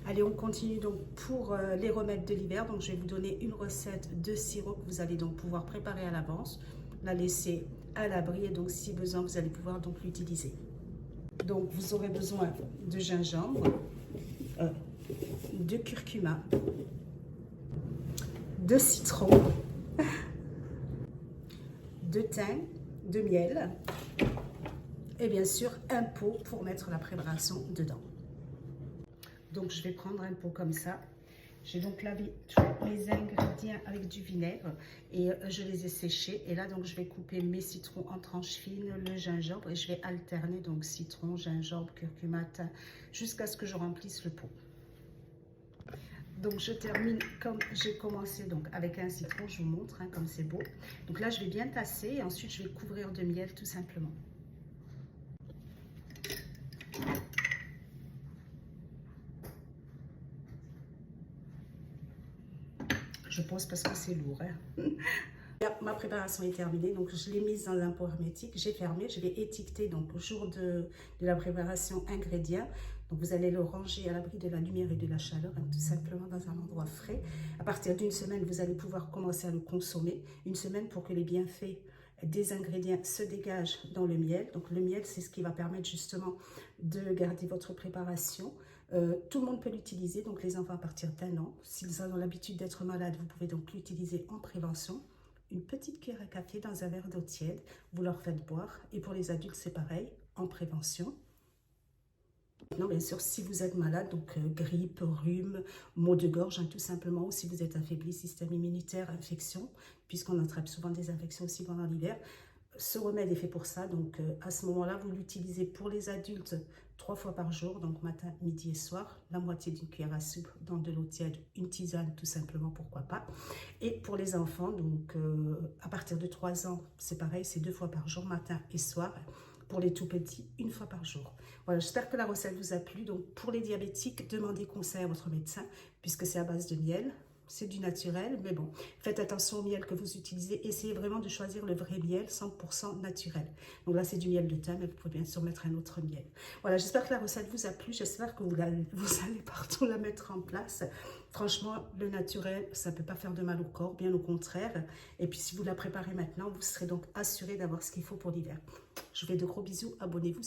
Allez, on continue donc pour les remèdes de l'hiver. Donc, je vais vous donner une recette de sirop que vous allez donc pouvoir préparer à l'avance, la laisser à l'abri et donc si besoin, vous allez pouvoir donc l'utiliser. Donc, vous aurez besoin de gingembre, de curcuma, de citron, de thym, de miel et bien sûr un pot pour mettre la préparation dedans. Donc, je vais prendre un pot comme ça. J'ai donc lavé tous mes ingrédients avec du vinaigre et je les ai séchés. Et là, donc, je vais couper mes citrons en tranches fines, le gingembre et je vais alterner donc citron, gingembre, curcuma, thym jusqu'à ce que je remplisse le pot. Donc, je termine comme j'ai commencé donc avec un citron. Je vous montre comme c'est beau. Donc là, je vais bien tasser et ensuite, je vais couvrir de miel tout simplement. Je pose parce que c'est lourd. Ma préparation est terminée, donc je l'ai mise dans un pot hermétique, j'ai fermé, je vais étiqueter donc au jour de la préparation ingrédients. Donc vous allez le ranger à l'abri de la lumière et de la chaleur, tout simplement dans un endroit frais. À partir d'une semaine, vous allez pouvoir commencer à le consommer. Une semaine pour que les bienfaits des ingrédients se dégagent dans le miel. Donc le miel, c'est ce qui va permettre justement de garder votre préparation. Tout le monde peut l'utiliser, donc les enfants à partir d'1 an. S'ils ont l'habitude d'être malades, vous pouvez donc l'utiliser en prévention. Une petite cuillère à café dans un verre d'eau tiède, vous leur faites boire. Et pour les adultes, c'est pareil, en prévention. Non, bien sûr, si vous êtes malade, donc grippe, rhume, maux de gorge, tout simplement, ou si vous êtes affaibli, système immunitaire, infection, puisqu'on attrape souvent des infections aussi pendant l'hiver, ce remède est fait pour ça. Donc à ce moment-là, vous l'utilisez pour les adultes 3 fois par jour, donc matin, midi et soir, la moitié d'une cuillère à soupe dans de l'eau tiède, une tisane tout simplement, pourquoi pas. Et pour les enfants, donc à partir de 3 ans, c'est pareil, c'est 2 fois par jour, matin et soir. Pour les tout petits, 1 fois par jour. Voilà, j'espère que la recette vous a plu. Donc pour les diabétiques, demandez conseil à votre médecin, puisque c'est à base de miel. C'est du naturel, mais bon, faites attention au miel que vous utilisez. Essayez vraiment de choisir le vrai miel, 100% naturel. Donc là, c'est du miel de thym, mais vous pouvez bien sûr mettre un autre miel. Voilà, j'espère que la recette vous a plu. J'espère que vous allez partout la mettre en place. Franchement, le naturel, ça ne peut pas faire de mal au corps, bien au contraire. Et puis, si vous la préparez maintenant, vous serez donc assuré d'avoir ce qu'il faut pour l'hiver. Je vous fais de gros bisous. Abonnez-vous.